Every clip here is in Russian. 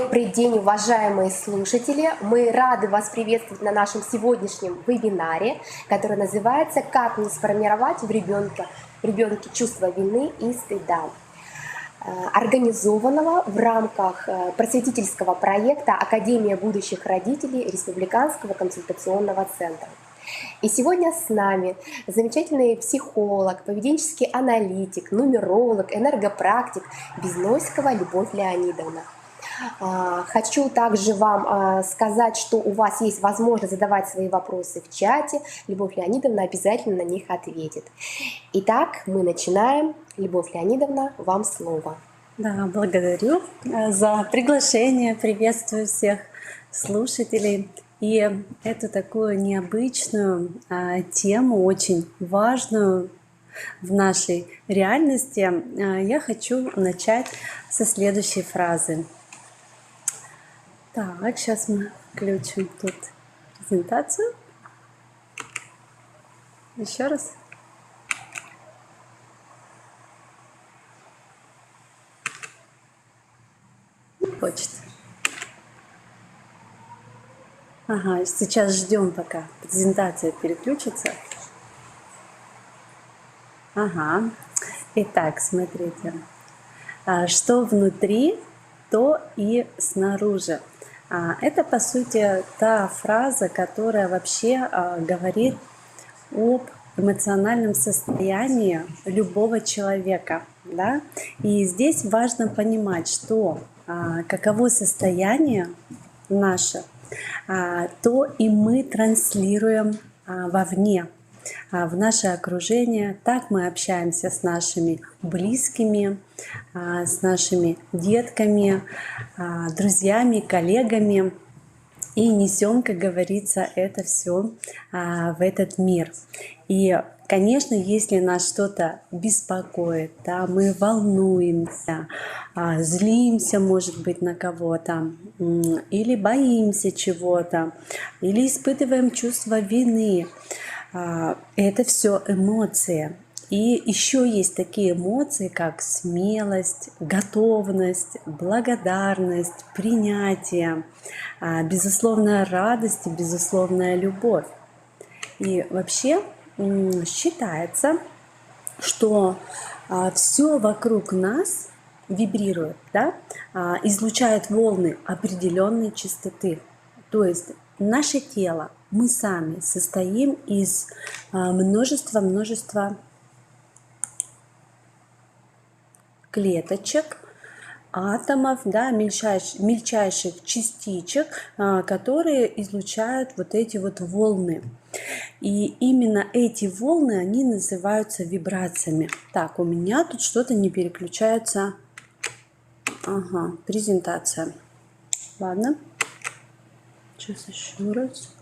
Добрый день, уважаемые слушатели! Мы рады вас приветствовать на нашем сегодняшнем вебинаре, который называется «Как не сформировать в ребенке чувство вины и стыда», организованного в рамках просветительского проекта «Академия будущих родителей» Республиканского консультационного центра. И сегодня с нами замечательный психолог, поведенческий аналитик, нумеролог, энергопрактик Безносикова Любовь Леонидовна. Хочу также вам сказать, что у вас есть возможность задавать свои вопросы в чате. Любовь Леонидовна обязательно на них ответит. Итак, мы начинаем. Любовь Леонидовна, вам слово. Да, благодарю за приглашение. Приветствую всех слушателей. И эту такую необычную тему, очень важную в нашей реальности, я хочу начать со следующей фразы. Так, сейчас мы включим тут презентацию. Еще раз. Не хочет. Ага, сейчас ждем, пока презентация переключится. Ага. Итак, смотрите. Что внутри, то и снаружи. Это, по сути, та фраза, которая вообще говорит об эмоциональном состоянии любого человека. Да? И здесь важно понимать, что каково состояние наше, то и мы транслируем вовне, в наше окружение. Так мы общаемся с нашими близкими, с нашими детками, друзьями, коллегами. И несем, как говорится, это все в этот мир. И, конечно, если нас что-то беспокоит, да, мы волнуемся, злимся, может быть, на кого-то, или боимся чего-то, или испытываем чувство вины, это все эмоции. И еще есть такие эмоции, как смелость, готовность, благодарность, принятие, безусловная радость и безусловная любовь. И вообще считается, что все вокруг нас вибрирует, да? Излучает волны определенной частоты. То есть наше тело, мы сами состоим из множества клеточек, атомов, да, мельчайших частичек, которые излучают вот эти вот волны. И именно эти волны, они называются вибрациями. Так, у меня тут что-то не переключается. Ага, презентация. Ладно. Сейчас еще раз.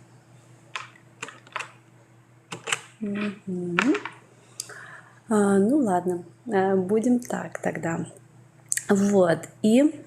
Ну ладно, будем так тогда. Вот, и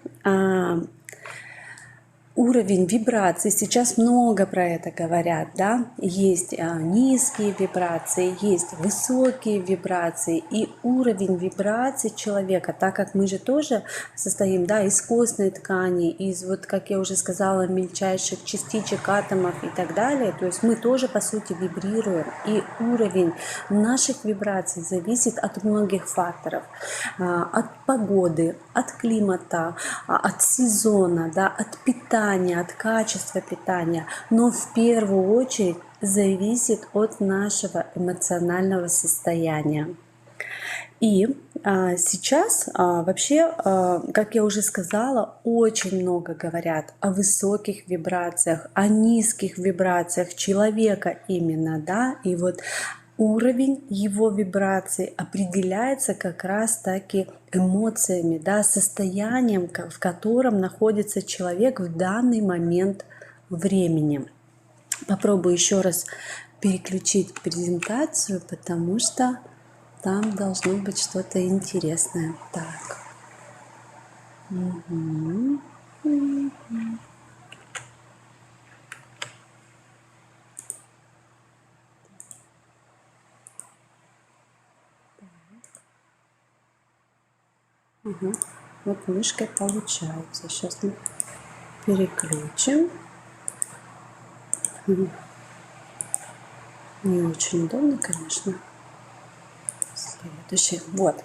уровень вибраций, сейчас много про это говорят, да, есть низкие вибрации, есть высокие вибрации, и уровень вибраций человека, так как мы же тоже состоим, да, из костной ткани, из, вот, как я уже сказала, мельчайших частичек, атомов и так далее, то есть мы тоже, по сути, вибрируем, и уровень наших вибраций зависит от многих факторов, от погоды, от климата, от сезона, да, от питания, от качества питания, но в первую очередь зависит от нашего эмоционального состояния. И сейчас вообще, как я уже сказала, очень много говорят о высоких вибрациях, о низких вибрациях человека именно, да, и вот уровень его вибраций определяется как раз-таки эмоциями, да, состоянием, в котором находится человек в данный момент времени. Попробую еще раз переключить презентацию, потому что там должно быть что-то интересное. Так. Вот мышкой получается. Сейчас мы переключим. Не очень удобно, конечно. Следующий. Вот.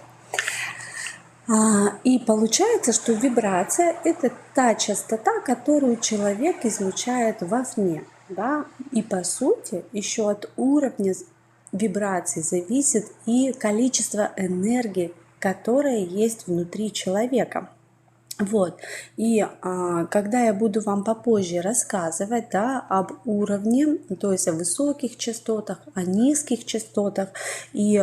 И получается, что вибрация – это та частота, которую человек излучает вовне. Да? И по сути еще от уровня вибраций зависит и количество энергии, которая есть внутри человека. Вот. И когда я буду вам попозже рассказывать, да, об уровне, то есть о высоких частотах, о низких частотах, и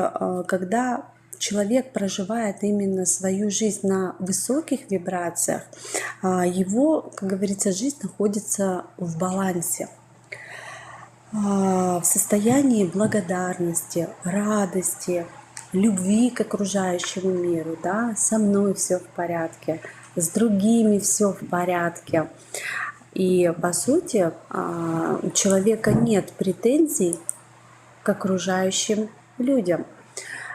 когда человек проживает именно свою жизнь на высоких вибрациях, его, как говорится, жизнь находится в балансе, в состоянии благодарности, радости, любви к окружающему миру, да, со мной все в порядке, с другими все в порядке. И по сути у человека нет претензий к окружающим людям,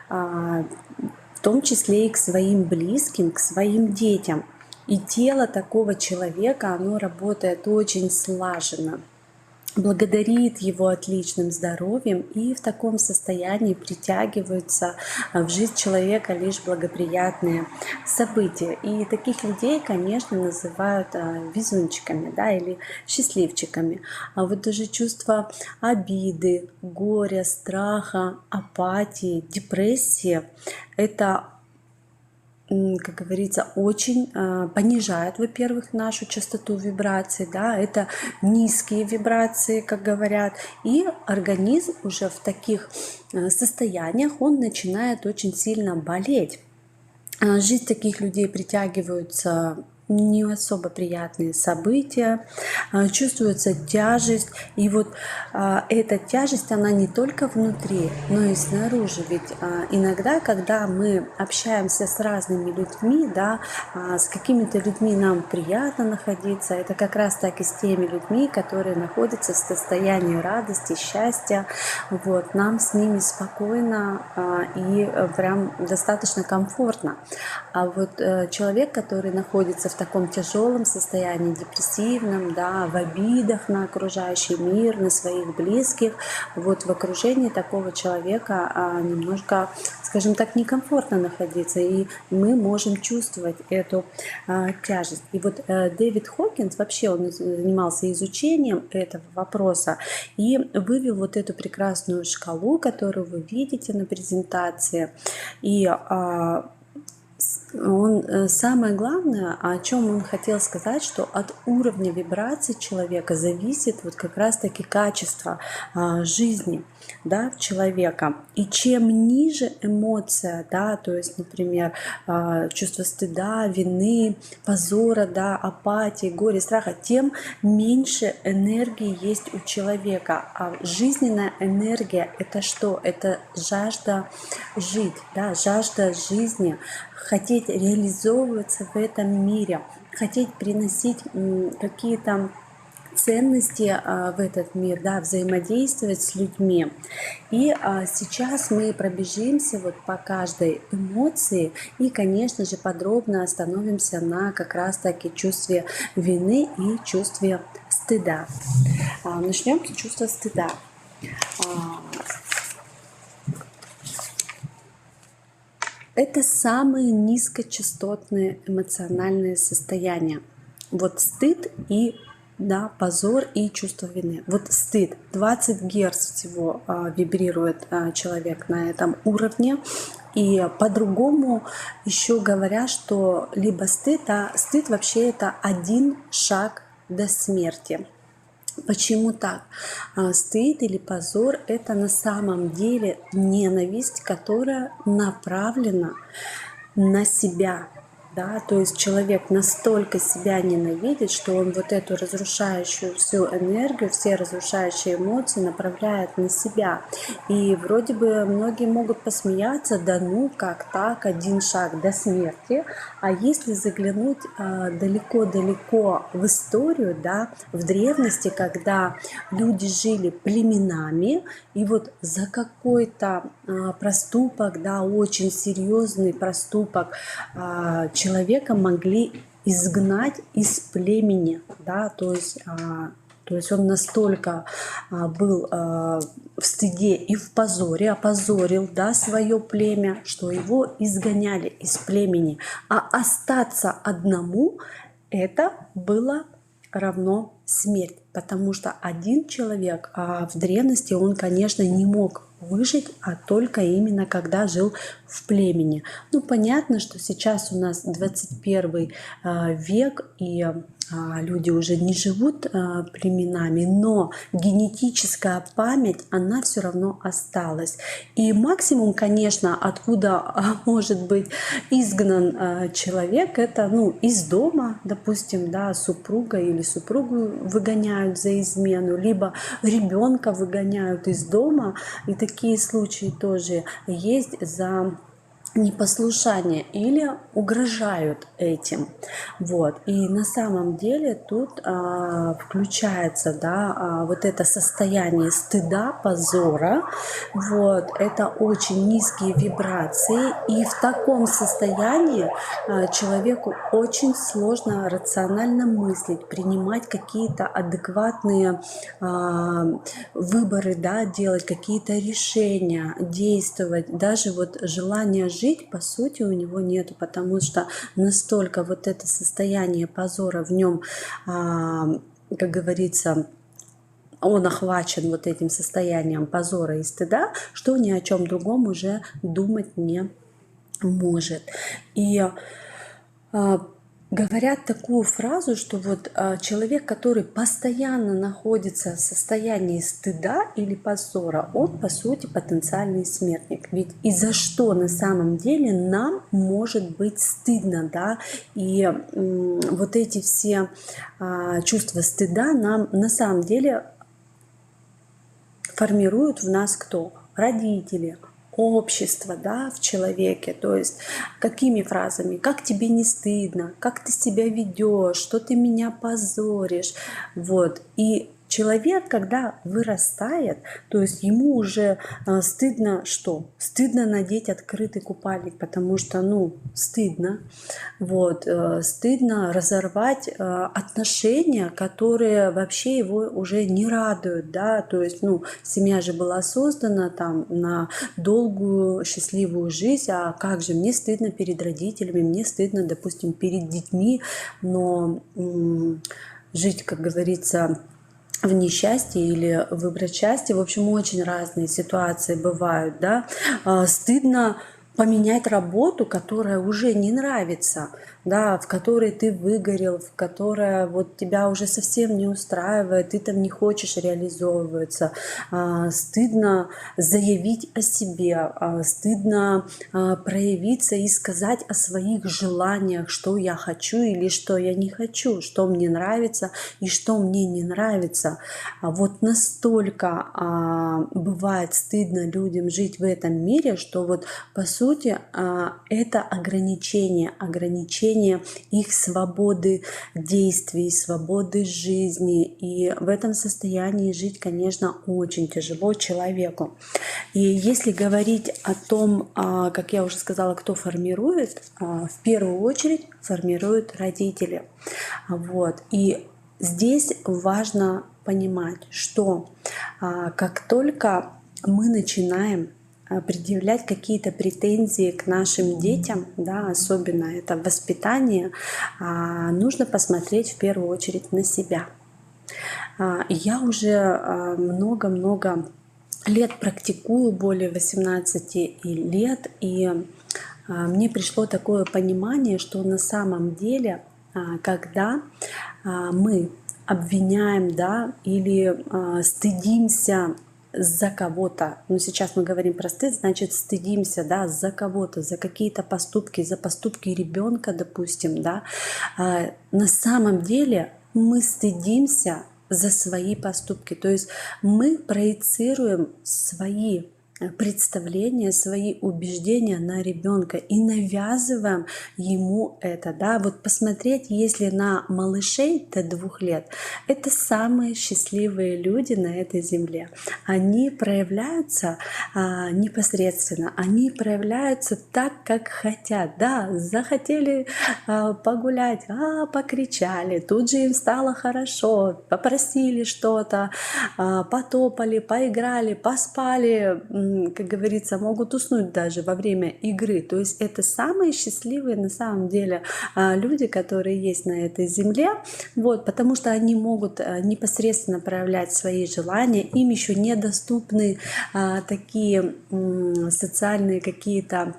в том числе и к своим близким, к своим детям. И тело такого человека, оно работает очень слаженно, благодарит его отличным здоровьем, и в таком состоянии притягиваются в жизнь человека лишь благоприятные события. И таких людей, конечно, называют везунчиками, да, или счастливчиками. А вот даже чувство обиды, горя, страха, апатии, депрессии – это, как говорится, очень понижает, во-первых, нашу частоту вибраций, да, это низкие вибрации, как говорят, и организм уже в таких состояниях, он начинает очень сильно болеть. Жизнь таких людей притягиваются не особо приятные события, чувствуется тяжесть. И вот эта тяжесть, она не только внутри, но и снаружи. Ведь иногда, когда мы общаемся с разными людьми, да, с какими-то людьми нам приятно находиться, это как раз так и с теми людьми, которые находятся в состоянии радости, счастья. Вот, нам с ними спокойно и прям достаточно комфортно. А вот человек, который находится в таком тяжелом состоянии, депрессивном, да, в обидах на окружающий мир, на своих близких, вот в окружении такого человека немножко, скажем так, некомфортно находиться, и мы можем чувствовать эту тяжесть. И вот Дэвид Хокинс, вообще он занимался изучением этого вопроса и вывел вот эту прекрасную шкалу, которую вы видите на презентации. И самое главное, о чем он хотел сказать, что от уровня вибраций человека зависит вот как раз-таки качество жизни, да, человека. И чем ниже эмоция, да, то есть, например, чувство стыда, вины, позора, да, апатии, горя, страха, тем меньше энергии есть у человека. А жизненная энергия – это что? Это жажда жить, да, жажда жизни, хотеть реализовываться в этом мире, хотеть приносить какие-то ценности в этот мир, да, взаимодействовать с людьми. И сейчас мы пробежимся вот по каждой эмоции и, конечно же, подробно остановимся на как раз-таки чувстве вины и чувстве стыда. Начнем с чувства стыда. Это самые низкочастотные эмоциональные состояния. Вот стыд и, да, позор и чувство вины. Вот стыд. 20 Гц всего вибрирует человек на этом уровне. И по-другому еще говорят, что либо стыд, а стыд вообще это один шаг до смерти. Почему так? Стыд или позор – это на самом деле ненависть, которая направлена на себя. Да? То есть человек настолько себя ненавидит, что он вот эту разрушающую всю энергию, все разрушающие эмоции направляет на себя. И вроде бы многие могут посмеяться, да ну как так, один шаг до смерти. А если заглянуть далеко-далеко в историю, да, в древности, когда люди жили племенами, и вот за какой-то проступок, да, очень серьезный проступок человека могли изгнать из племени, да, то есть он настолько был в стыде и в позоре, опозорил, да, свое племя, что его изгоняли из племени. А остаться одному — это было равно смерть, потому что один человек в древности, он, конечно, не мог выжить, а только именно когда жил в племени. Ну, понятно, что сейчас у нас 21 век, и люди уже не живут племенами, но генетическая память, она все равно осталась. И максимум, конечно, откуда может быть изгнан человек, это, ну, из дома, допустим, да, супруга или супругу выгоняют за измену, либо ребенка выгоняют из дома, и такие случаи тоже есть за непослушание или угрожают этим. Вот. И на самом деле тут включается, да, вот это состояние стыда, позора. Вот. Это очень низкие вибрации. И в таком состоянии человеку очень сложно рационально мыслить, принимать какие-то адекватные выборы, да, делать какие-то решения, действовать. Даже вот желание жить, по сути, у него нету, потому что настолько вот это состояние позора в нем, как говорится, он охвачен вот этим состоянием позора и стыда, что ни о чем другом уже думать не может. И говорят такую фразу, что вот человек, который постоянно находится в состоянии стыда или позора, он, по сути, потенциальный смертник. Ведь и за что на самом деле нам может быть стыдно, да? И вот эти все чувства стыда нам на самом деле формируют в нас кто? Родители, общество, да, в человеке. То есть какими фразами: как тебе не стыдно, как ты себя ведешь, что ты меня позоришь. Вот. И человек, когда вырастает, то есть ему уже стыдно что? Стыдно надеть открытый купальник, потому что, ну, стыдно. Вот. Стыдно разорвать отношения, которые вообще его уже не радуют, да, то есть, ну, семья же была создана там на долгую счастливую жизнь, а как же, мне стыдно перед родителями, мне стыдно, допустим, перед детьми, но жить, как говорится, в несчастье или выбрать счастье. В общем, очень разные ситуации бывают, да. Стыдно поменять работу, которая уже не нравится, да, в которой ты выгорел, в которой вот тебя уже совсем не устраивает, ты там не хочешь реализовываться. Стыдно заявить о себе, стыдно проявиться и сказать о своих желаниях, что я хочу или что я не хочу, что мне нравится и что мне не нравится. Вот настолько бывает стыдно людям жить в этом мире, что вот по сути это ограничение их свободы действий, свободы жизни. И в этом состоянии жить, конечно, очень тяжело человеку. И если говорить о том, как я уже сказала, кто формирует, в первую очередь формируют родители. Вот. И здесь важно понимать, что как только мы начинаем предъявлять какие-то претензии к нашим детям, да, особенно это воспитание, нужно посмотреть в первую очередь на себя. Я уже много-много лет практикую, более 18 лет, и мне пришло такое понимание, что на самом деле, когда мы обвиняем, да, или стыдимся за кого-то, ну сейчас мы говорим про стыд, значит стыдимся, да, за кого-то, за какие-то поступки, за поступки ребенка, допустим, да, на самом деле мы стыдимся за свои поступки, то есть мы проецируем свои представления, свои убеждения на ребенка и навязываем ему это, да, вот посмотреть, если на малышей до 2 лет, это самые счастливые люди на этой земле, они проявляются непосредственно, они проявляются так, как хотят, да, захотели погулять, покричали, тут же им стало хорошо, попросили что-то, потопали, поиграли, поспали, как говорится, могут уснуть даже во время игры. То есть это самые счастливые на самом деле люди, которые есть на этой земле, вот, потому что они могут непосредственно проявлять свои желания, им еще недоступны такие социальные какие-то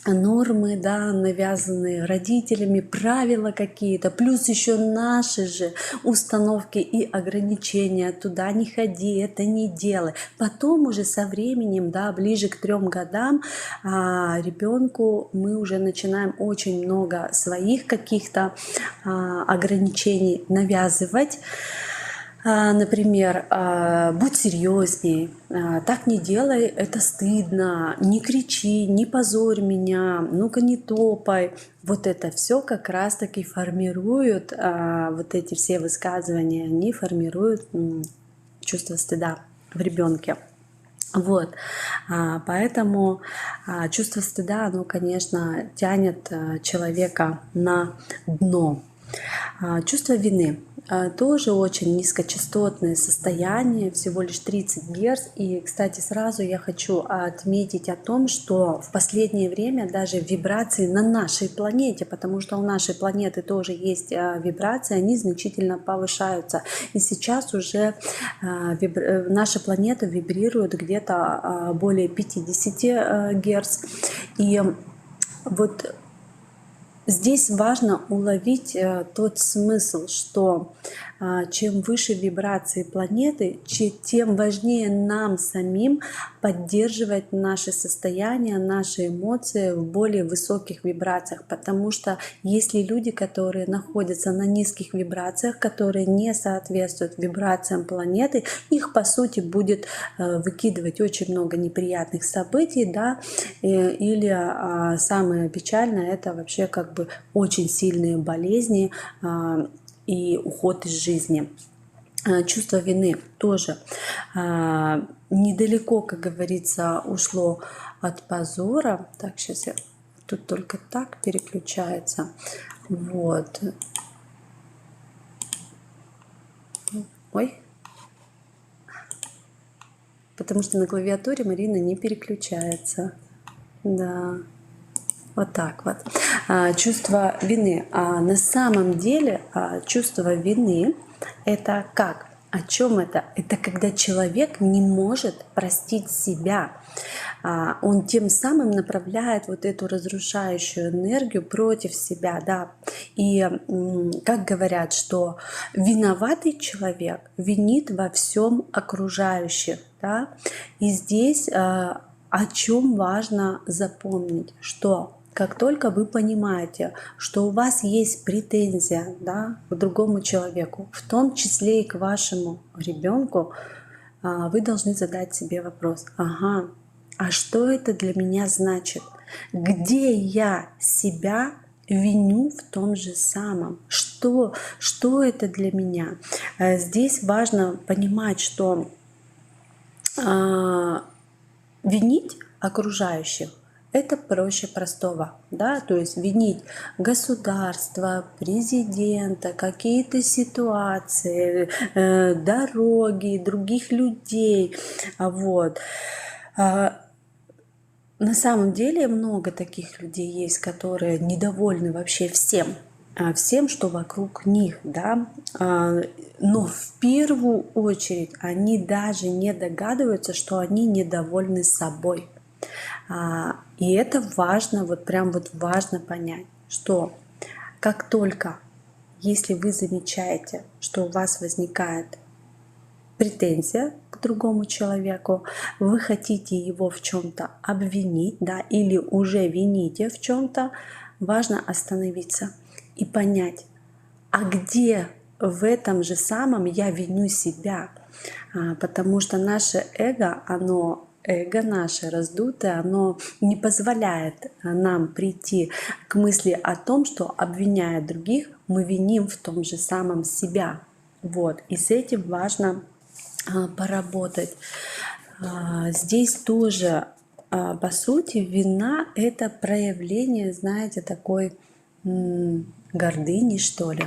нормы, да, навязанные родителями, правила какие-то, плюс еще наши же установки и ограничения: туда не ходи, это не делай. Потом уже со временем, да, ближе к 3 годам ребенку мы уже начинаем очень много своих каких-то ограничений навязывать. Например, будь серьезней, так не делай, это стыдно, не кричи, не позорь меня, ну-ка не топай. Вот это все как раз-таки формируют, вот эти все высказывания, они формируют чувство стыда в ребенке. Вот, поэтому чувство стыда, оно, конечно, тянет человека на дно. Чувство вины тоже очень низкочастотное состояние, всего лишь 30 Гц. И, кстати, сразу я хочу отметить о том, что в последнее время даже вибрации на нашей планете, потому что у нашей планеты тоже есть вибрации, они значительно повышаются. И сейчас уже наша планета вибрирует где-то более 50 Гц. И вот здесь важно уловить тот смысл, что чем выше вибрации планеты, тем важнее нам самим поддерживать наше состояние, наши эмоции в более высоких вибрациях. Потому что если люди, которые находятся на низких вибрациях, которые не соответствуют вибрациям планеты, их по сути будет выкидывать очень много неприятных событий, да, или самое печальное — это вообще как бы очень сильные болезни и уход из жизни. Чувство вины тоже недалеко, как говорится, ушло от позора. Так, сейчас я тут только так переключается. Вот. Ой. Потому что на клавиатуре Марина не переключается. Да. Вот так вот. Чувство вины. На самом деле чувство вины — это как? О чем это? Это когда человек не может простить себя. Он тем самым направляет вот эту разрушающую энергию против себя, да. И как говорят, что виноватый человек винит во всем окружающих, да. И здесь о чем важно запомнить, что как только вы понимаете, что у вас есть претензия, да, к другому человеку, в том числе и к вашему ребенку, вы должны задать себе вопрос: ага, а что это для меня значит? Где я себя виню в том же самом? Что это для меня? Здесь важно понимать, что винить окружающих — это проще простого, да, то есть винить государство, президента, какие-то ситуации, дороги, других людей, вот. На самом деле много таких людей есть, которые недовольны вообще всем, что вокруг них, да, но в первую очередь они даже не догадываются, что они недовольны собой. И это важно, вот прям вот важно понять, что как только, если вы замечаете, что у вас возникает претензия к другому человеку, вы хотите его в чем-то обвинить, да, или уже вините в чем-то, важно остановиться и понять, а где в этом же самом я виню себя, потому что наше эго, оно эго наше раздутое, оно не позволяет нам прийти к мысли о том, что, обвиняя других, мы виним в том же самом себя. Вот. И с этим важно поработать. Здесь тоже, по сути, вина — это проявление, знаете, такой гордыни, что ли.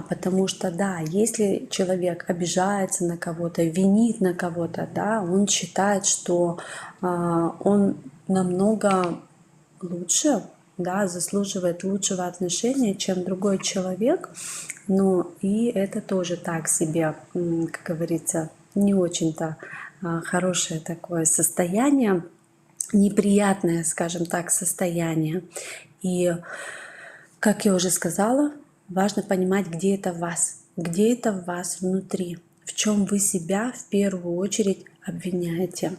Потому что, да, если человек обижается на кого-то, винит на кого-то, да, он считает, что он намного лучше, да, заслуживает лучшего отношения, чем другой человек. Ну и это тоже так себе, как говорится, не очень-то хорошее такое состояние, неприятное, скажем так, состояние. И, как я уже сказала, важно понимать, где это в вас внутри, в чем вы себя в первую очередь обвиняете.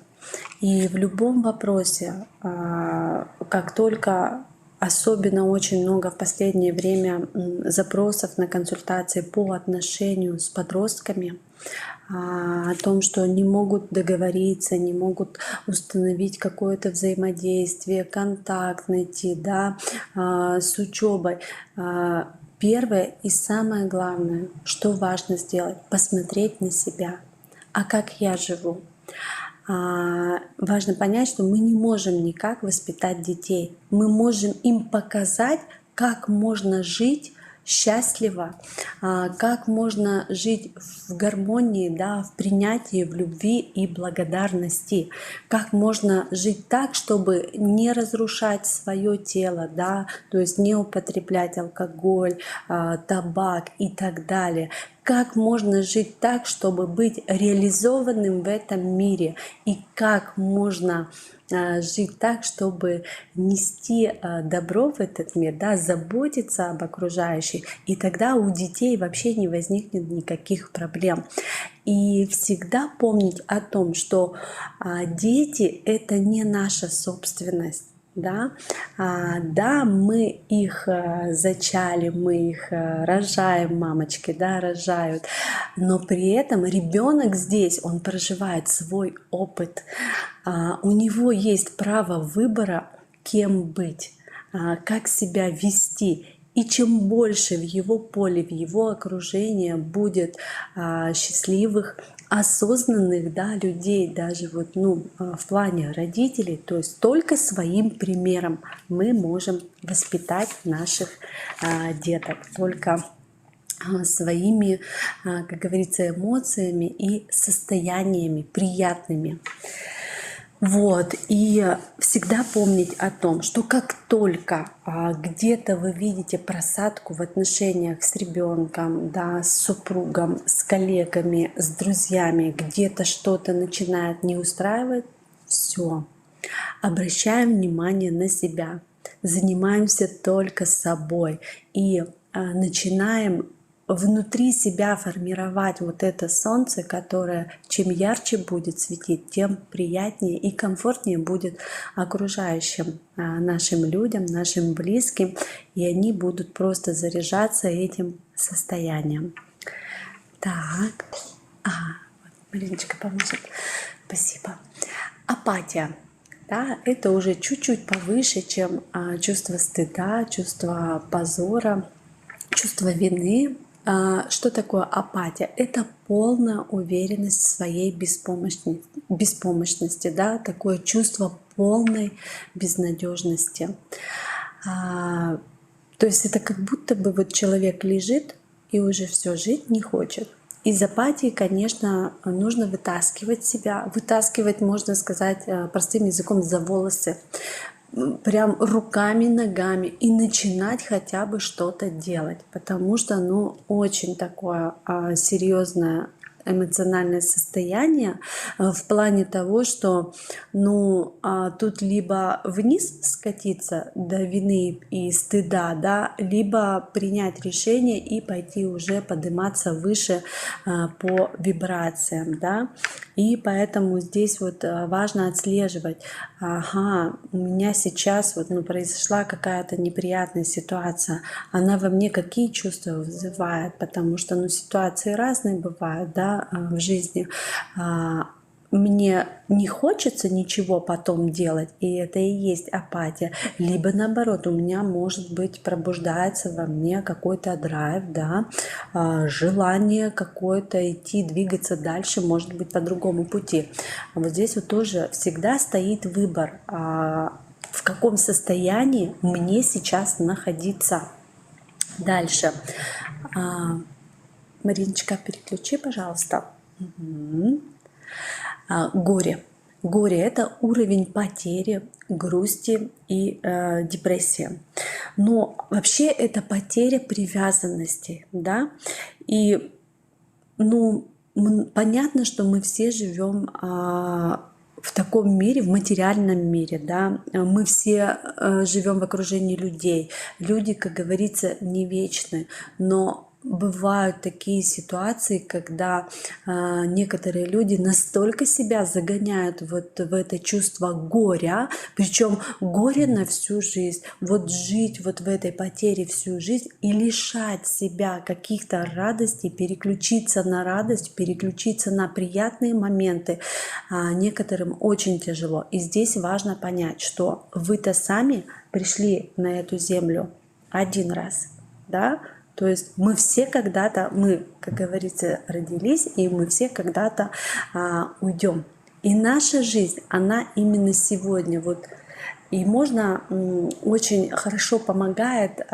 И в любом вопросе, как только, особенно очень много в последнее время запросов на консультации по отношению с подростками, о том, что не могут договориться, не могут установить какое-то взаимодействие, контакт найти, да, с учебой. Первое и самое главное, что важно сделать, посмотреть на себя. А как я живу? Важно понять, что мы не можем никак воспитать детей. Мы можем им показать, как можно жить счастливо, как можно жить в гармонии, да, в принятии, в любви и благодарности, как можно жить так, чтобы не разрушать свое тело, да, то есть не употреблять алкоголь, табак и так далее. Как можно жить так, чтобы быть реализованным в этом мире, и как можно жить так, чтобы нести добро в этот мир, да, заботиться об окружающих, и тогда у детей вообще не возникнет никаких проблем. И всегда помнить о том, что дети — это не наша собственность. Да, да, мы их зачали, мы их рожаем, мамочки, да, рожают, но при этом ребенок здесь, он проживает свой опыт, у него есть право выбора, кем быть, как себя вести. И чем больше в его поле, в его окружении будет счастливых, осознанных, да, людей, даже вот, в плане родителей, то есть только своим примером мы можем воспитать наших деток, только своими, как говорится, эмоциями и состояниями приятными. Вот, и всегда помнить о том, что как только где-то вы видите просадку в отношениях с ребенком, да, с супругом, с коллегами, с друзьями, где-то что-то начинает не устраивать, все, обращаем внимание на себя, занимаемся только собой и начинаем внутри себя формировать вот это солнце, которое чем ярче будет светить, тем приятнее и комфортнее будет окружающим нашим людям, нашим близким, и они будут просто заряжаться этим состоянием. Так, вот Мариночка поможет. Спасибо. Апатия. Да, это уже чуть-чуть повыше, чем чувство стыда, чувство позора, чувство вины. Что такое апатия? Это полная уверенность в своей беспомощности, да, такое чувство полной безнадежности. То есть это как будто бы вот человек лежит и уже все, жить не хочет. Из апатии, конечно, нужно вытаскивать себя. Вытаскивать, можно сказать простым языком, за волосы. Прям руками, ногами и начинать хотя бы что-то делать, потому что, очень такое серьезное эмоциональное состояние в плане того, что тут либо вниз скатиться до вины и стыда, да, либо принять решение и пойти уже подниматься выше по вибрациям, да. И поэтому здесь вот важно отслеживать, у меня сейчас произошла какая-то неприятная ситуация, она во мне какие чувства вызывает, потому что ситуации разные бывают, да, в жизни. мне не хочется ничего потом делать, и это и есть апатия, либо наоборот, у меня, может быть, пробуждается во мне какой-то драйв, да, желание какое-то идти, двигаться дальше, может быть, по другому пути. Вот здесь вот тоже всегда стоит выбор, в каком состоянии мне сейчас находиться. Дальше. Мариночка, переключи, пожалуйста. Угу. Горе. Горе – это уровень потери, грусти и депрессии. Но вообще это потеря привязанности, да. И, ну, понятно, что мы все живем в таком мире, в материальном мире, да, мы все живем в окружении людей. Люди, как говорится, не вечны, но бывают такие ситуации, когда некоторые люди настолько себя загоняют вот в это чувство горя, причем горе на всю жизнь, вот жить вот в этой потере всю жизнь и лишать себя каких-то радостей, переключиться на радость, переключиться на приятные моменты, некоторым очень тяжело. И здесь важно понять, что вы-то сами пришли на эту землю один раз, да. То есть мы все когда-то, мы, как говорится, родились, и мы все когда-то уйдем. И наша жизнь, она именно сегодня. Вот. И можно, очень хорошо помогает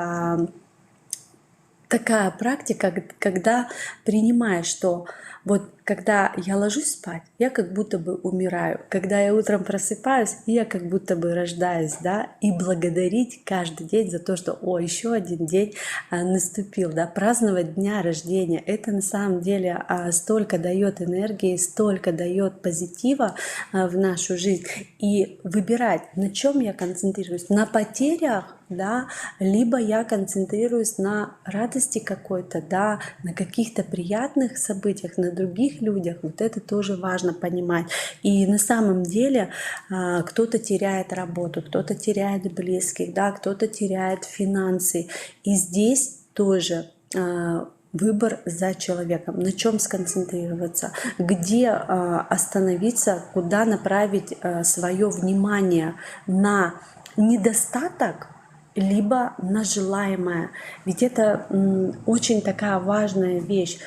такая практика, когда принимаешь, что вот когда я ложусь спать, я как будто бы умираю. Когда я утром просыпаюсь, я как будто бы рождаюсь, да, и благодарить каждый день за то, что, еще один день наступил, да, праздновать дня рождения. Это на самом деле столько дает энергии, столько дает позитива в нашу жизнь. И выбирать, на чем я концентрируюсь, на потерях, да, либо я концентрируюсь на радости какой-то, да, на каких-то приятных событиях, на других людях. Вот это тоже важно понимать. И на самом деле кто-то теряет работу, кто-то теряет близких, да, кто-то теряет финансы. И здесь тоже выбор за человеком, на чем сконцентрироваться, где остановиться, куда направить свое внимание, на недостаток либо на желаемое. Ведь это очень такая важная вещь.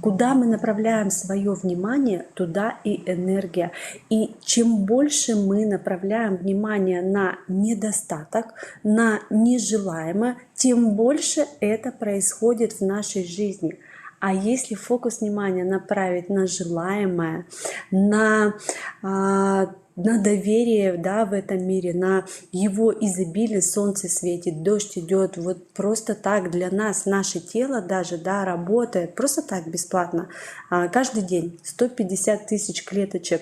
Куда мы направляем свое внимание, туда и энергия. И чем больше мы направляем внимание на недостаток, на нежелаемое, тем больше это происходит в нашей жизни. А если фокус внимания направить на желаемое, на доверие, да, в этом мире, на его изобилие, солнце светит, дождь идет, вот просто так для нас, наше тело даже, да, работает просто так бесплатно. Каждый день 150 тысяч клеточек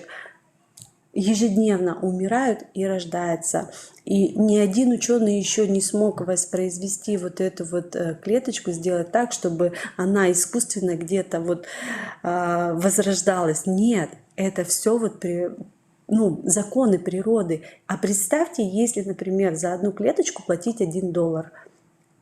ежедневно умирают и рождаются. И ни один ученый еще не смог воспроизвести вот эту вот клеточку, сделать так, чтобы она искусственно где-то вот возрождалась. Нет, это все вот законы природы. А представьте, если, например, за одну клеточку платить $1,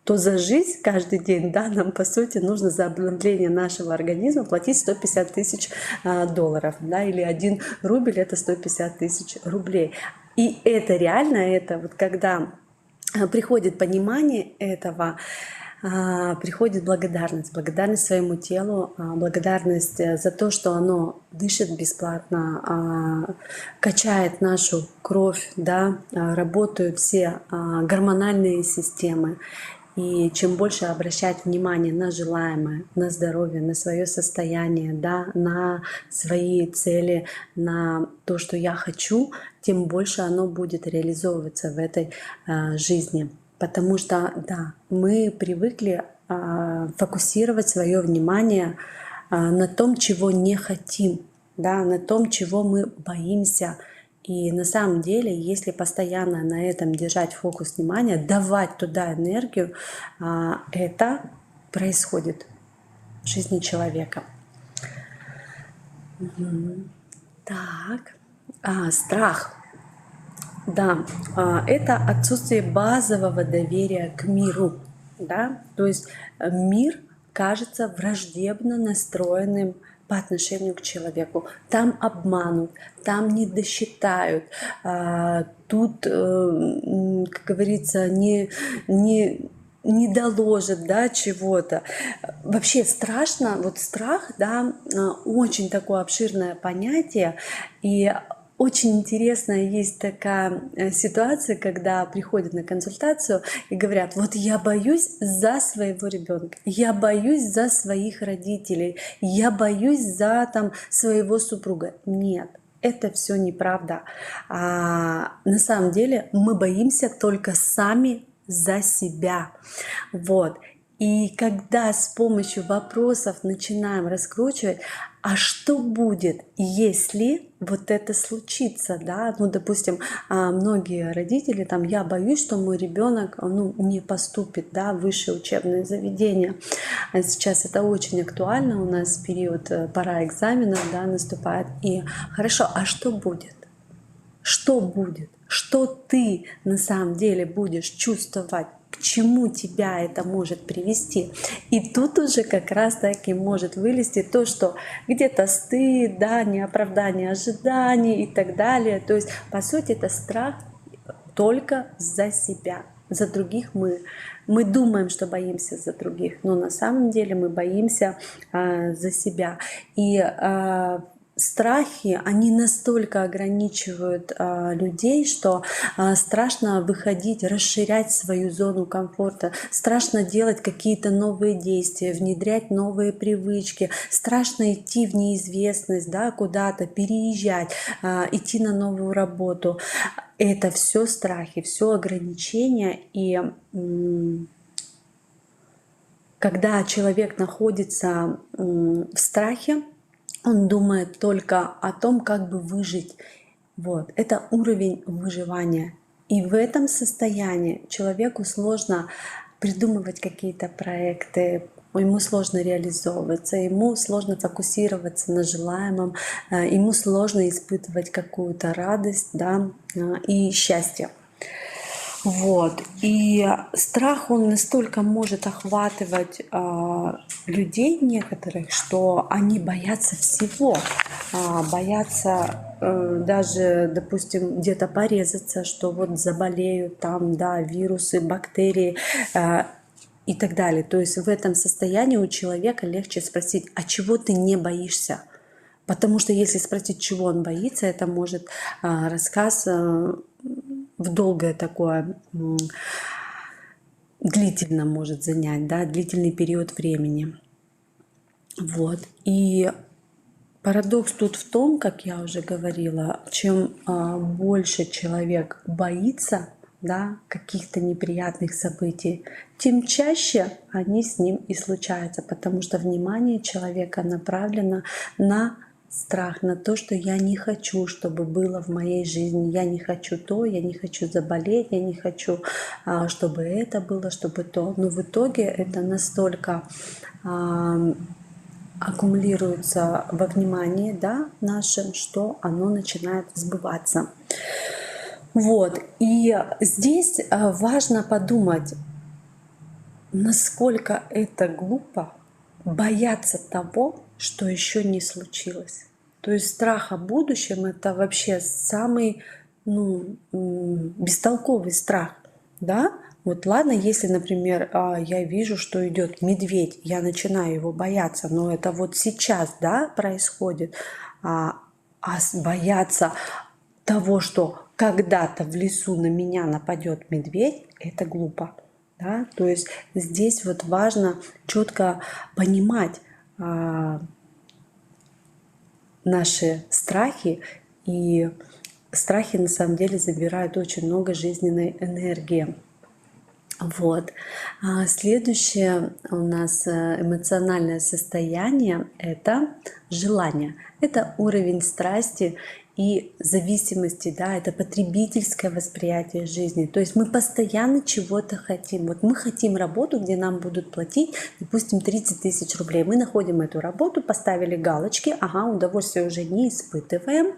то за жизнь каждый день, да, нам по сути нужно за обновление нашего организма платить 150 тысяч долларов, да, или 1 рубль это 150 тысяч рублей. И это реально, это вот когда приходит понимание этого, приходит благодарность своему телу, благодарность за то, что оно дышит бесплатно, качает нашу кровь, да, работают все гормональные системы. И чем больше обращать внимание на желаемое, на здоровье, на свое состояние, да, на свои цели, на то, что я хочу, тем больше оно будет реализовываться в этой жизни. Потому что, да, мы привыкли фокусировать свое внимание на том, чего не хотим, да, на том, чего мы боимся. И на самом деле, если постоянно на этом держать фокус внимания, давать туда энергию, это происходит в жизни человека. Так, страх. Да, это отсутствие базового доверия к миру, да, то есть мир кажется враждебно настроенным по отношению к человеку. Там обманут, там не досчитают, тут, как говорится, не доложат, да, чего-то. Вообще страшно, вот страх, да, очень такое обширное понятие, и очень интересная есть такая ситуация, когда приходят на консультацию и говорят: вот я боюсь за своего ребенка, я боюсь за своих родителей, я боюсь за там своего супруга. Нет, это все неправда. На самом деле мы боимся только сами за себя. Вот. И когда с помощью вопросов начинаем раскручивать, а что будет, если вот это случится, да, ну, допустим, многие родители, там, я боюсь, что мой ребенок, ну, не поступит, да, в высшее учебное заведение. Сейчас это очень актуально, у нас период, пора экзаменов, да, наступает. И хорошо, а что будет? Что будет? Что ты на самом деле будешь чувствовать? К чему тебя это может привести? И тут уже как раз таки может вылезти то, что где-то стыд, да, неоправдание ожиданий и так далее. То есть, по сути, это страх только за себя. За других мы думаем, что боимся за других, но на самом деле мы боимся за себя. И страхи, они настолько ограничивают людей, что страшно выходить, расширять свою зону комфорта, страшно делать какие-то новые действия, внедрять новые привычки, страшно идти в неизвестность, да, куда-то переезжать, идти на новую работу. Это все страхи, все ограничения. И когда человек находится в страхе, он думает только о том, как бы выжить. Вот. Это уровень выживания. И в этом состоянии человеку сложно придумывать какие-то проекты, ему сложно реализовываться, ему сложно фокусироваться на желаемом, ему сложно испытывать какую-то радость, да, и счастье. Вот. И страх, он настолько может охватывать людей некоторых, что они боятся всего. Боятся даже, допустим, где-то порезаться, что вот заболеют там, да, вирусы, бактерии и так далее. То есть в этом состоянии у человека легче спросить: а чего ты не боишься? Потому что если спросить, чего он боится, это может рассказ в долгое такое, длительно может занять, да, длительный период времени. Вот. И парадокс тут в том, как я уже говорила, чем больше человек боится, да, каких-то неприятных событий, тем чаще они с ним и случаются, потому что внимание человека направлено на страх, на то, что я не хочу, чтобы было в моей жизни, я не хочу то, я не хочу заболеть, я не хочу, чтобы это было, чтобы то. Но в итоге это настолько аккумулируется во внимании, да, нашем, что оно начинает сбываться. Вот. И здесь важно подумать, насколько это глупо бояться того, что еще не случилось. То есть страх о будущем — это вообще самый бестолковый страх, да? Вот ладно, если, например, я вижу, что идет медведь, я начинаю его бояться, но это вот сейчас, да, происходит, бояться того, что когда-то в лесу на меня нападет медведь, это глупо. Да? То есть здесь вот важно четко понимать наши страхи, и страхи на самом деле забирают очень много жизненной энергии. Вот. Следующее у нас эмоциональное состояние — это желание, это уровень страсти и зависимости, да, это потребительское восприятие жизни. То есть мы постоянно чего-то хотим. Вот мы хотим работу, где нам будут платить, допустим, 30 тысяч рублей. Мы находим эту работу, поставили галочки, ага, удовольствия уже не испытываем,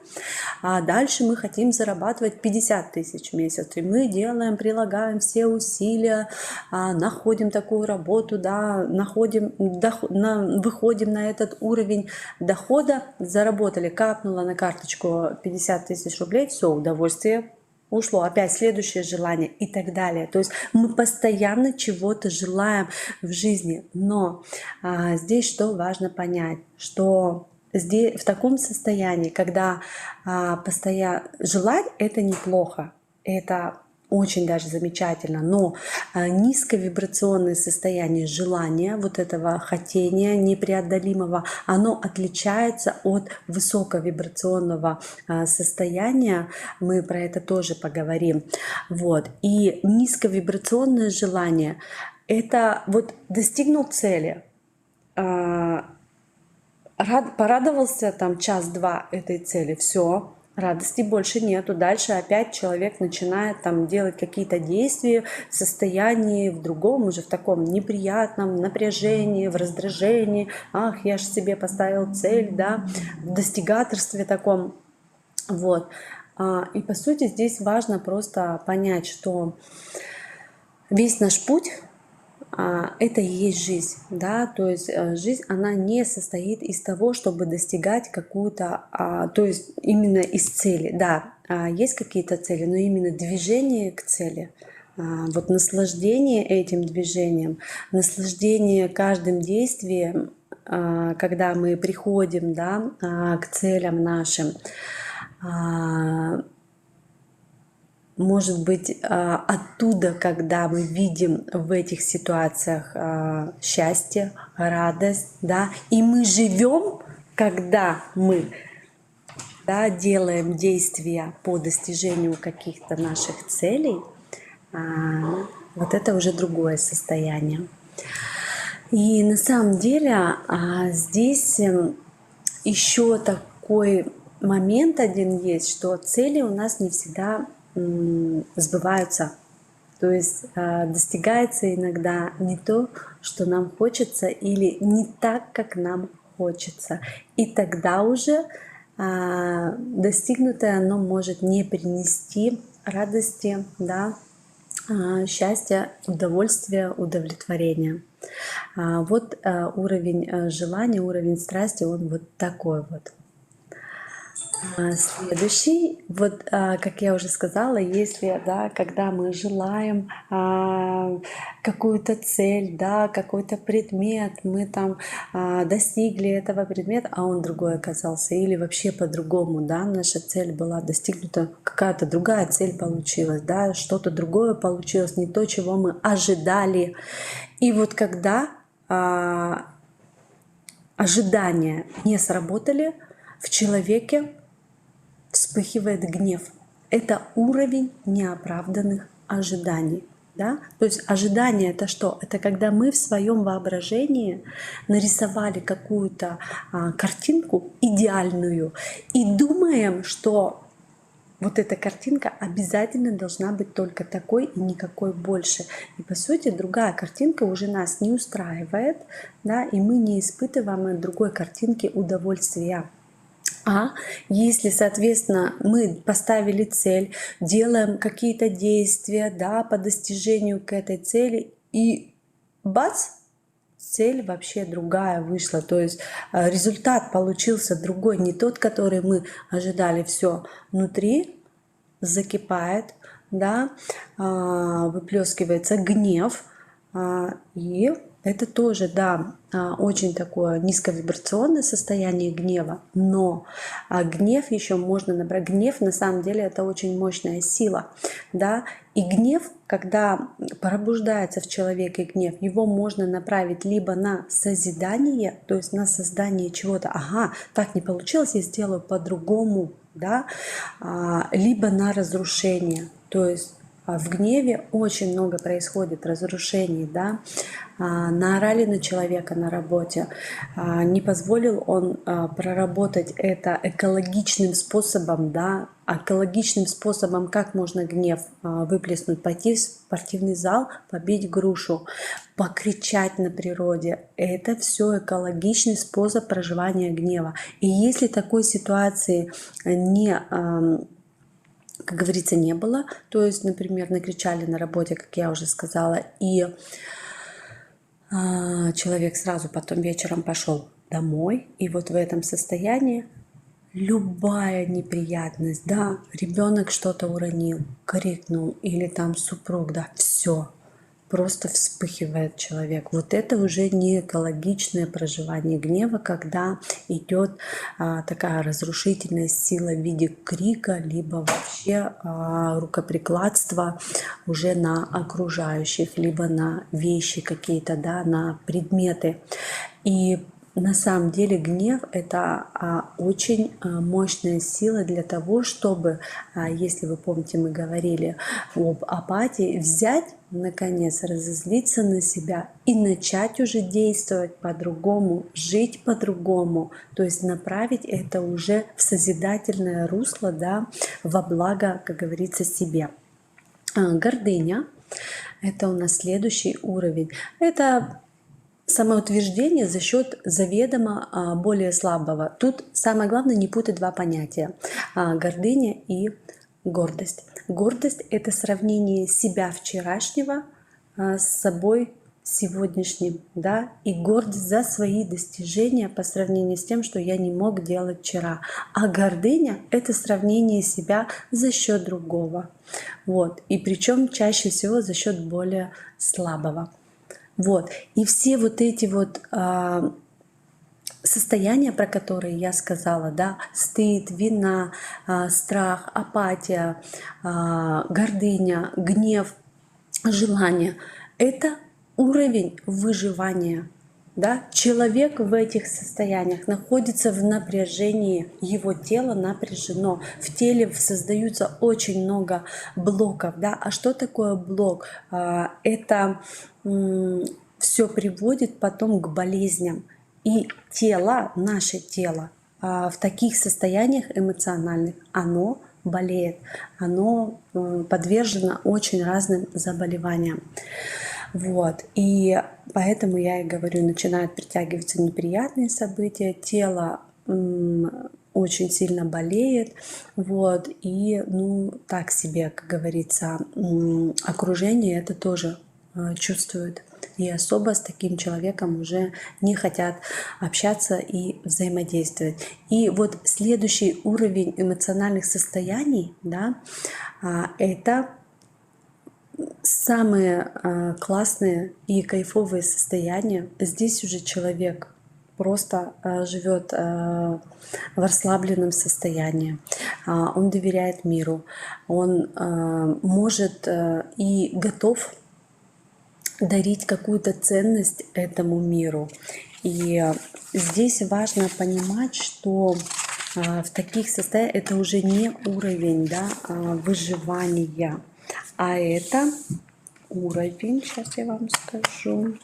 а дальше мы хотим зарабатывать 50 тысяч в месяц. И мы делаем, прилагаем все усилия, находим такую работу, да, выходим на этот уровень дохода, заработали, капнуло на карточку 50 тысяч рублей, все, удовольствие ушло, опять следующее желание и так далее. То есть мы постоянно чего-то желаем в жизни, но здесь что важно понять, что здесь в таком состоянии, когда постоянно желать, это неплохо, это очень даже замечательно, но низковибрационное состояние желания, вот этого хотения непреодолимого, оно отличается от высоковибрационного состояния, мы про это тоже поговорим. Вот. И низковибрационное желание — это вот достигнул цели, порадовался там час-два этой цели, все, радости больше нету. Дальше опять человек начинает там делать какие-то действия в состоянии в другом, уже в таком неприятном напряжении, в раздражении. Ах, я же себе поставил цель, да, в достигаторстве таком. Вот. И по сути здесь важно просто понять, что весь наш путь это и есть жизнь, да, то есть жизнь, она не состоит из того, чтобы достигать какую-то, то есть именно из цели, да, есть какие-то цели, но именно движение к цели, вот наслаждение этим движением, наслаждение каждым действием, когда мы приходим, да, к целям нашим, может быть, оттуда, когда мы видим в этих ситуациях счастье, радость, да, и мы живем, когда мы, да, делаем действия по достижению каких-то наших целей, вот это уже другое состояние. И на самом деле здесь еще такой момент один есть, что цели у нас не всегда сбываются. То есть достигается иногда не то, что нам хочется, или не так, как нам хочется. И тогда уже достигнутое оно может не принести радости, да, счастья, удовольствия, удовлетворения. Вот уровень желания, уровень страсти, он вот такой вот. Следующий, вот как я уже сказала, если, да, когда мы желаем какую-то цель, да, какой-то предмет, мы там достигли этого предмета, а он другой оказался, или вообще по-другому, да, наша цель была достигнута, какая-то другая цель получилась, да, что-то другое получилось, не то, чего мы ожидали. И вот когда ожидания не сработали, в человеке вспыхивает гнев. Это уровень неоправданных ожиданий. Да? То есть ожидание — это что? Это когда мы в своем воображении нарисовали какую-то картинку идеальную и думаем, что вот эта картинка обязательно должна быть только такой и никакой больше. И по сути другая картинка уже нас не устраивает, да, и мы не испытываем от другой картинки удовольствия. А если, соответственно, мы поставили цель, делаем какие-то действия, да, по достижению к этой цели, и бац, цель вообще другая вышла, то есть результат получился другой, не тот, который мы ожидали. Все внутри закипает, да, выплескивается гнев, и это тоже, да, очень такое низковибрационное состояние гнева, но гнев еще можно набрать. Гнев на самом деле это очень мощная сила, да, и гнев, когда пробуждается в человеке гнев, его можно направить либо на созидание, то есть на создание чего-то, ага, так не получилось, я сделаю по-другому, да, либо на разрушение, то есть в гневе очень много происходит разрушений, да, наорали на человека на работе, не позволил он проработать это экологичным способом, да, экологичным способом, как можно гнев выплеснуть, пойти в спортивный зал, побить грушу, покричать на природе. Это все экологичный способ проживания гнева. И если такой ситуации как говорится, не было, то есть, например, накричали на работе, как я уже сказала, и человек сразу потом вечером пошел домой, и вот в этом состоянии любая неприятность, да, ребенок что-то уронил, крикнул, или там супруг, да, все, просто вспыхивает человек. Вот это уже не экологичное проживание гнева, когда идет такая разрушительная сила в виде крика, либо вообще рукоприкладства уже на окружающих, либо на вещи какие-то, да, на предметы. И на самом деле гнев – это очень мощная сила для того, чтобы, если вы помните, мы говорили об апатии, взять, наконец, разозлиться на себя и начать уже действовать по-другому, жить по-другому, то есть направить это уже в созидательное русло, да, во благо, как говорится, себе. Гордыня – это у нас следующий уровень. Это самоутверждение за счет заведомо более слабого. Тут самое главное не путать два понятия: гордыня и гордость. Гордость – это сравнение себя вчерашнего с собой сегодняшним, да, и гордость за свои достижения по сравнению с тем, что я не мог делать вчера. А гордыня – это сравнение себя за счет другого. Вот. И причем чаще всего за счет более слабого. Вот. И все вот эти вот состояния, про которые я сказала, да, стыд, вина, страх, апатия, гордыня, гнев, желание, это уровень выживания. Да? Человек в этих состояниях находится в напряжении, его тело напряжено, в теле создаются очень много блоков. Да? А что такое блок? Это все приводит потом к болезням. И тело, наше тело в таких состояниях эмоциональных, оно болеет, оно подвержено очень разным заболеваниям. Вот. И поэтому я и говорю, начинают притягиваться неприятные события, тело очень сильно болеет, вот, и, так себе, как говорится, окружение это тоже чувствует. И особо с таким человеком уже не хотят общаться и взаимодействовать. И вот следующий уровень эмоциональных состояний, да, это самые классные и кайфовые состояния. Здесь уже человек просто живет в расслабленном состоянии. Он доверяет миру. Он может и готов дарить какую-то ценность этому миру. И здесь важно понимать, что в таких состояниях это уже не уровень, да, выживания, а это уровень, сейчас я вам скажу.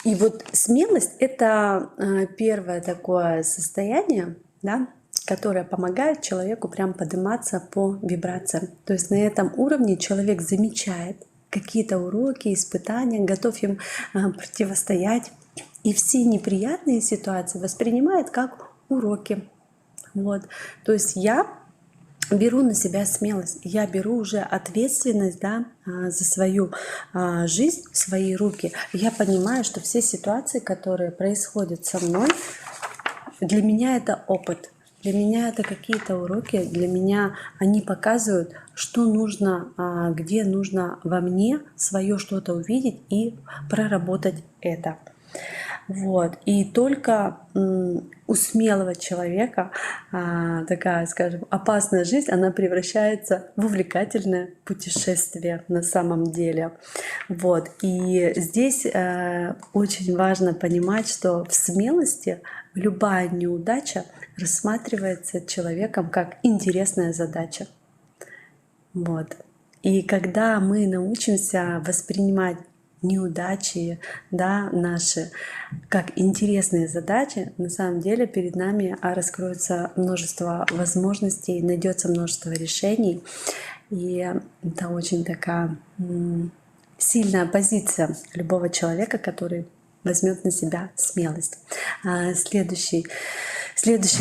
И вот смелость – это первое такое состояние, да, которое помогает человеку прям подниматься по вибрациям. То есть на этом уровне человек замечает какие-то уроки, испытания, готов им противостоять. И все неприятные ситуации воспринимает как уроки. Вот. То есть я беру на себя смелость, я беру уже ответственность, да, за свою жизнь в свои руки. Я понимаю, что все ситуации, которые происходят со мной, для меня это опыт, для меня это какие-то уроки, для меня они показывают, что нужно, где нужно во мне свое что-то увидеть и проработать это. Вот. И только у смелого человека такая, скажем, опасная жизнь, она превращается в увлекательное путешествие на самом деле. Вот. И здесь очень важно понимать, что в смелости любая неудача рассматривается человеком как интересная задача. Вот. И когда мы научимся воспринимать неудачи, да, наши как интересные задачи, на самом деле перед нами раскроется множество возможностей, найдется множество решений. И это очень такая сильная позиция любого человека, который возьмет на себя смелость. Следующее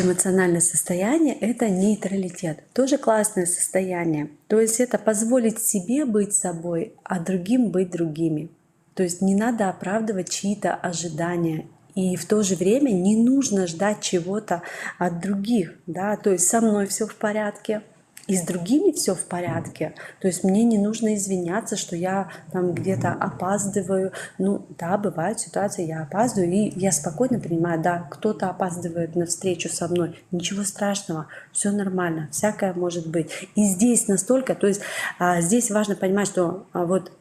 эмоциональное состояние — это нейтралитет. Тоже классное состояние. То есть это позволить себе быть собой, а другим быть другими. То есть не надо оправдывать чьи-то ожидания. И в то же время не нужно ждать чего-то от других. Да? То есть со мной все в порядке, и с другими все в порядке. То есть мне не нужно извиняться, что я там где-то опаздываю. Ну да, бывают ситуации, я опаздываю, и я спокойно понимаю, да, кто-то опаздывает на встречу со мной. Ничего страшного, все нормально, всякое может быть. И здесь настолько, то есть здесь важно понимать, что вот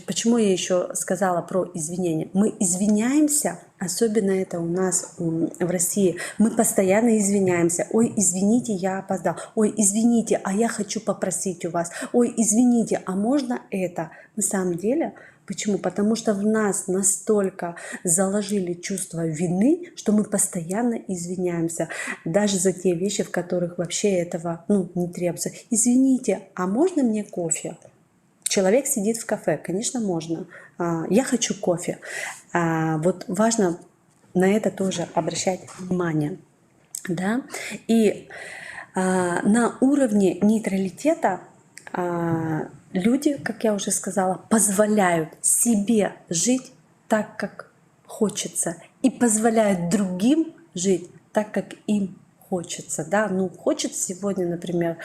почему я еще сказала про извинения. Мы извиняемся, особенно это у нас в России. Мы постоянно извиняемся. Ой, извините, я опоздал. Ой, извините, а я хочу попросить у вас. Ой, извините, а можно это? На самом деле, почему? Потому что в нас настолько заложили чувство вины, что мы постоянно извиняемся. Даже за те вещи, в которых вообще этого не требуется. Извините, а можно мне кофе? Человек сидит в кафе, конечно, можно. Я хочу кофе. Вот важно на это тоже обращать внимание. Да? И на уровне нейтралитета люди, как я уже сказала, позволяют себе жить так, как хочется, и позволяют другим жить так, как им хочется, да, хочет сегодня, например,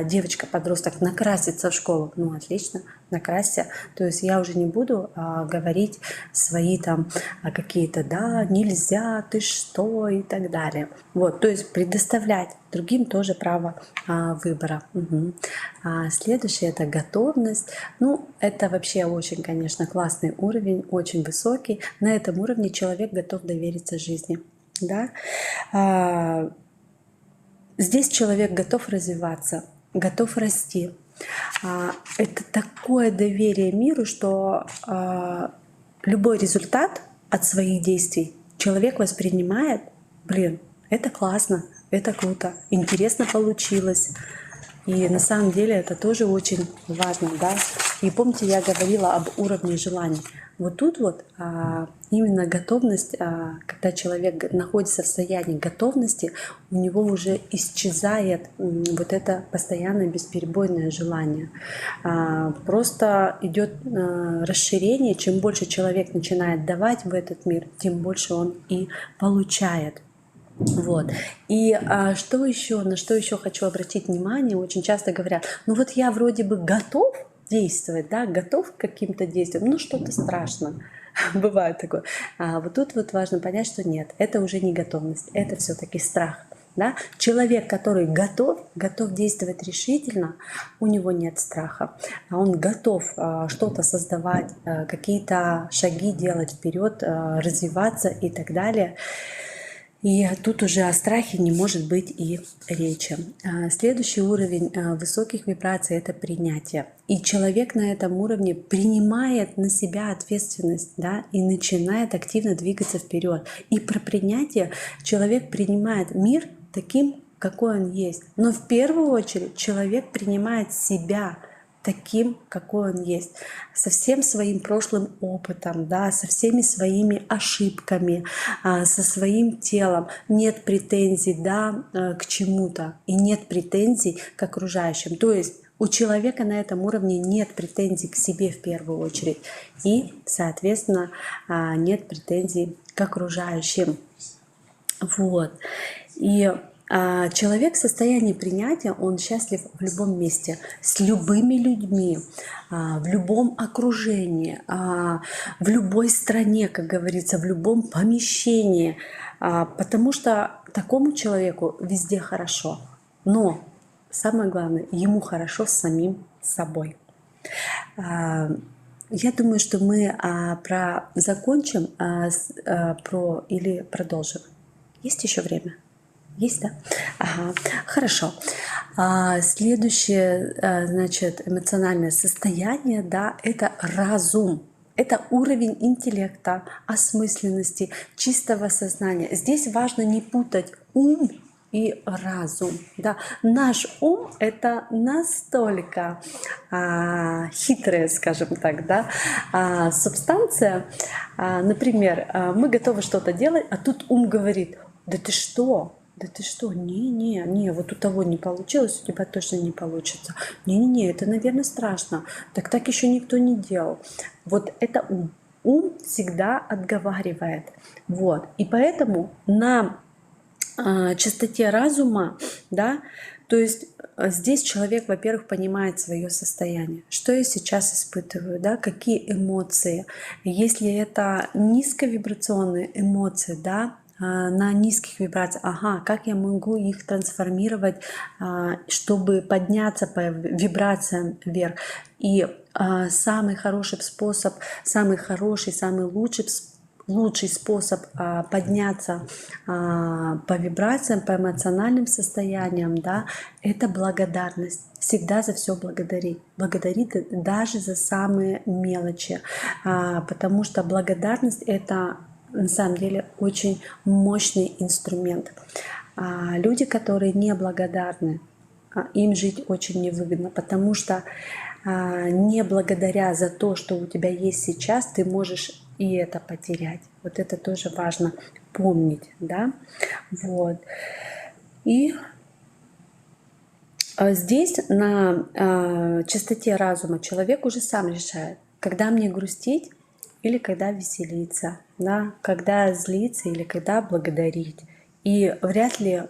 девочка-подросток накраситься в школу, отлично, накрасься, то есть я уже не буду говорить свои там какие-то, да, нельзя, ты что и так далее, вот, то есть предоставлять другим тоже право выбора. Следующее — это готовность, это вообще очень, конечно, классный уровень, очень высокий, на этом уровне человек готов довериться жизни, да. Здесь человек готов развиваться, готов расти. Это такое доверие миру, что любой результат от своих действий человек воспринимает, это классно, это круто, интересно получилось. И на самом деле это тоже очень важно, да. И помните, я говорила об уровне желаний. Вот тут именно готовность, когда человек находится в состоянии готовности, у него уже исчезает вот это постоянное бесперебойное желание. Просто идет расширение. Чем больше человек начинает давать в этот мир, тем больше он и получает. Вот. И на что еще хочу обратить внимание, очень часто говорят, я вроде бы готов действовать, да, готов к каким-то действиям, что-то страшно. Бывает такое. Вот тут важно понять, что нет, это уже не готовность, это все-таки страх. Да? Человек, который готов действовать решительно, у него нет страха. Он готов что-то создавать, какие-то шаги делать вперед, развиваться и так далее. И тут уже о страхе не может быть и речи. Следующий уровень высоких вибраций — это принятие. И человек на этом уровне принимает на себя ответственность, да, и начинает активно двигаться вперед. И про принятие человек принимает мир таким, какой он есть. Но в первую очередь человек принимает себя таким, какой он есть, со всем своим прошлым опытом, да, со всеми своими ошибками, со своим телом. Нет претензий, да, к чему-то, и нет претензий к окружающим. То есть у человека на этом уровне нет претензий к себе в первую очередь, и, соответственно, нет претензий к окружающим. Вот. И Человек в состоянии принятия, он счастлив в любом месте, с любыми людьми, в любом окружении, в любой стране, как говорится, в любом помещении, потому что такому человеку везде хорошо. Но самое главное, ему хорошо с самим собой. Я думаю, что мы закончим или продолжим. Есть еще время? Есть, да? Ага, хорошо. Следующее, значит, эмоциональное состояние, да, это разум. Это уровень интеллекта, осмысленности, чистого сознания. Здесь важно не путать ум и разум. Да. Наш ум — это настолько хитрая, скажем так, да, субстанция. Например, мы готовы что-то делать, а тут ум говорит: да ты что? Да ты что? Не, вот у того не получилось, у тебя точно не получится. Не, это, наверное, страшно. Так еще никто не делал. Вот это ум. Ум всегда отговаривает. Вот. И поэтому на чистоте разума, да, то есть здесь человек, во-первых, понимает свое состояние, что я сейчас испытываю, да, какие эмоции. Если это низковибрационные эмоции, да, на низких вибрациях, как я могу их трансформировать, чтобы подняться по вибрациям вверх. И самый хороший способ, самый лучший способ подняться по вибрациям, по эмоциональным состояниям, да, это благодарность. Всегда за все благодарить. Благодарить даже за самые мелочи, потому что благодарность — это на самом деле очень мощный инструмент. Люди, которые не благодарны, им жить очень невыгодно, потому что не благодаря за то, что у тебя есть сейчас, ты можешь и это потерять. Вот это тоже важно помнить, да. Вот. И здесь на чистоте разума человек уже сам решает, когда мне грустить или когда веселиться, да, когда злиться или когда благодарить. И вряд ли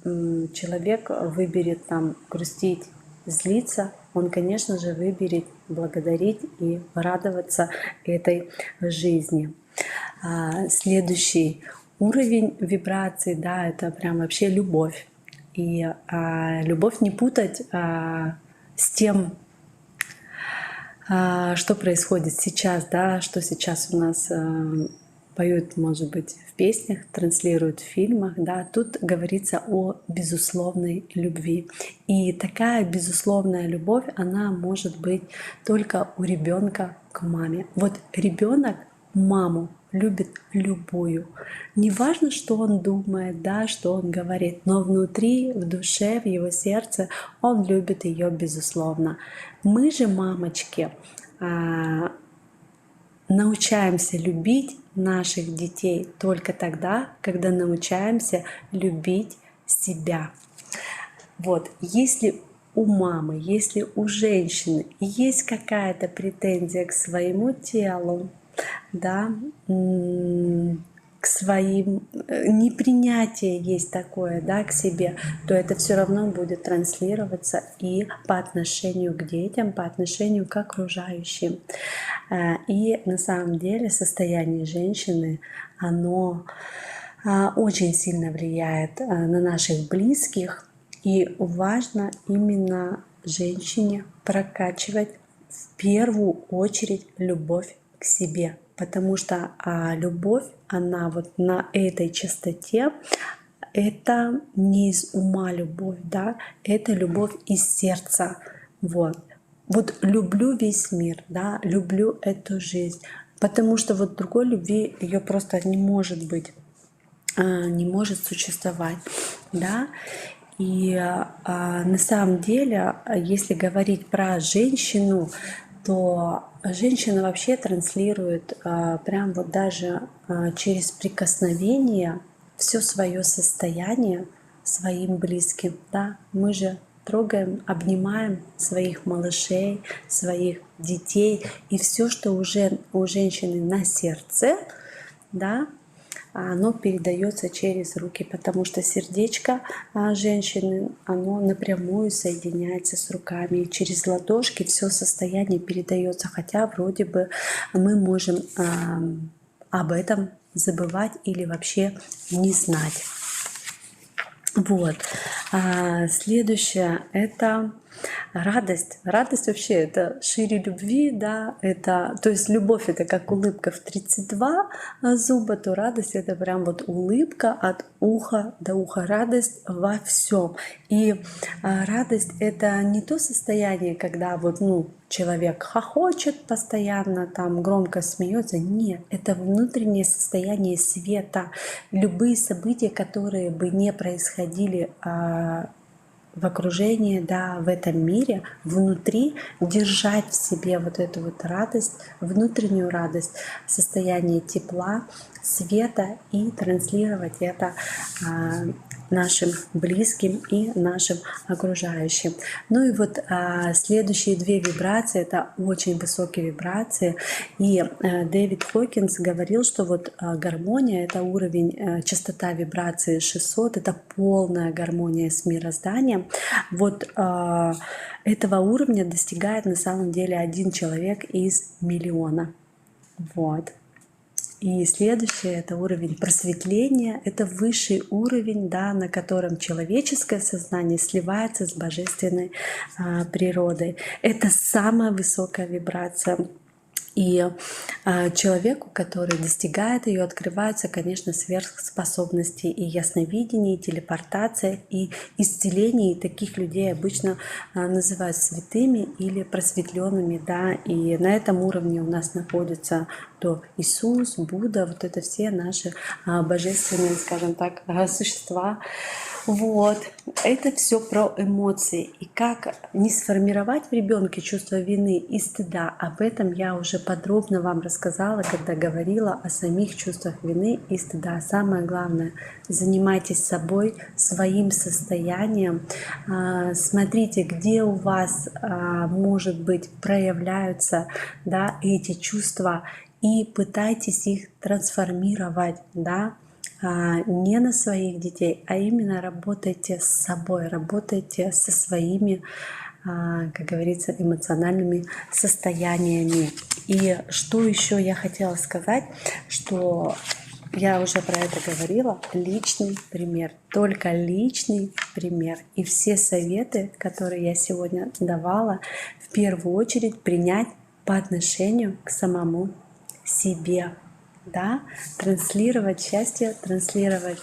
человек выберет там грустить, злиться. Он, конечно же, выберет благодарить и радоваться этой жизни. Следующий уровень вибраций, да, это прям вообще любовь. И любовь не путать с тем, что происходит сейчас, да, что сейчас у нас поют, может быть, в песнях, транслируют в фильмах, да, тут говорится о безусловной любви. И такая безусловная любовь, она может быть только у ребенка к маме. Вот ребенок маму любит любую. Не важно, что он думает, да, что он говорит, но внутри, в душе, в его сердце он любит ее безусловно. Мы же, мамочки, научаемся любить наших детей только тогда, когда научаемся любить себя. Вот, если у мамы, если у женщины есть какая-то претензия к своему телу, да, к своим непринятие есть такое, да, к себе, то это все равно будет транслироваться и по отношению к детям, по отношению к окружающим. И на самом деле состояние женщины, оно очень сильно влияет на наших близких, и важно именно женщине прокачивать в первую очередь любовь к себе, потому что любовь, она вот на этой частоте, это не из ума любовь, да, это любовь из сердца, вот. Вот люблю весь мир, да, люблю эту жизнь, потому что вот другой любви ее просто не может быть, не может существовать, да. И на самом деле, если говорить про женщину, то женщина вообще транслирует прям вот даже через прикосновение все свое состояние своим близким, да. Мы же трогаем, обнимаем своих малышей, своих детей, и все, что уже у женщины на сердце, да, оно передается через руки, потому что сердечко женщины, оно напрямую соединяется с руками. И через ладошки все состояние передается, хотя вроде бы мы можем об этом забывать или вообще не знать. Вот. Следующее — это радость. Радость вообще это шире любви, да, это, то есть любовь это как улыбка в 32 зуба, то радость это прям вот улыбка от уха до уха, радость во всем. И радость это не то состояние, когда вот, человек хохочет постоянно, там громко смеется. Нет, это внутреннее состояние света. Любые события, которые бы не происходили в окружении, да, в этом мире, внутри держать в себе вот эту вот радость, внутреннюю радость, состояние тепла, света и транслировать это нашим близким и нашим окружающим. Ну и вот следующие две вибрации — это очень высокие вибрации. И Дэвид Хокинс говорил, что вот гармония — это уровень, частота вибрации 600, это полная гармония с мирозданием. Вот этого уровня достигает на самом деле один человек из миллиона. Вот. И следующее — это уровень просветления, это высший уровень, да, на котором человеческое сознание сливается с божественной природой. Это самая высокая вибрация. И человеку, который достигает ее, открываются, конечно, сверхспособности и ясновидение, и телепортация, и исцеление. И таких людей обычно называют святыми или просветленными. Да? И на этом уровне у нас находится то Иисус, Будда, вот это все наши божественные, скажем так, существа. Вот, это все про эмоции. И как не сформировать в ребенке чувство вины и стыда, об этом я уже подробно вам рассказала, когда говорила о самих чувствах вины и стыда. Самое главное, занимайтесь собой, своим состоянием, смотрите, где у вас, может быть, проявляются, да, эти чувства, и пытайтесь их трансформировать, да, не на своих детей, а именно работайте с собой, работайте со своими, как говорится, эмоциональными состояниями. И что еще я хотела сказать, что я уже про это говорила, личный пример, только личный пример. И все советы, которые я сегодня давала, в первую очередь принять по отношению к самому себе. Да, транслировать счастье, транслировать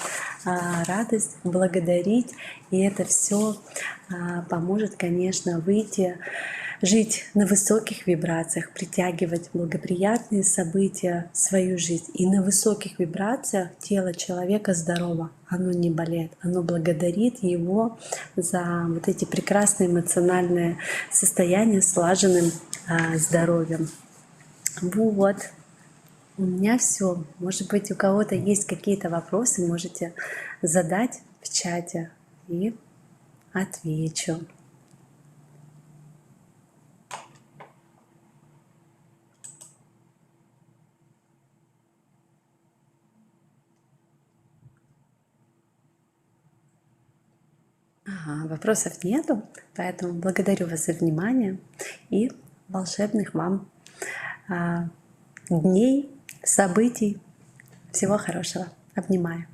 радость, благодарить. И это все поможет, конечно, жить на высоких вибрациях, притягивать благоприятные события в свою жизнь. И на высоких вибрациях тело человека здорово, оно не болеет, оно благодарит его за вот эти прекрасные эмоциональные состояния с слаженным здоровьем. Вот. У меня все. Может быть, у кого-то есть какие-то вопросы, можете задать в чате и отвечу. Ага, вопросов нету, поэтому благодарю вас за внимание и волшебных вам дней, событий. Всего хорошего. Обнимаю.